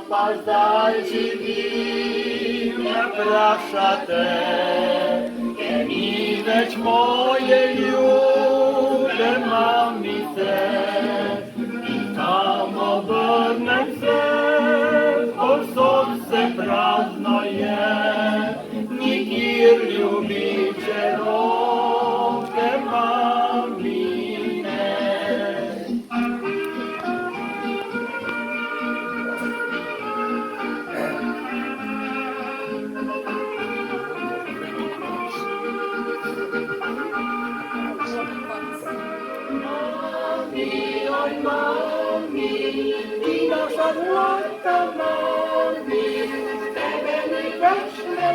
Поздайте вина прашате, милость моє любе мамице, і там обернеться, бо сонце праздное, нікір любіче роке мамине. Ой, мамі, ти наша злата мамі, тебе не вічне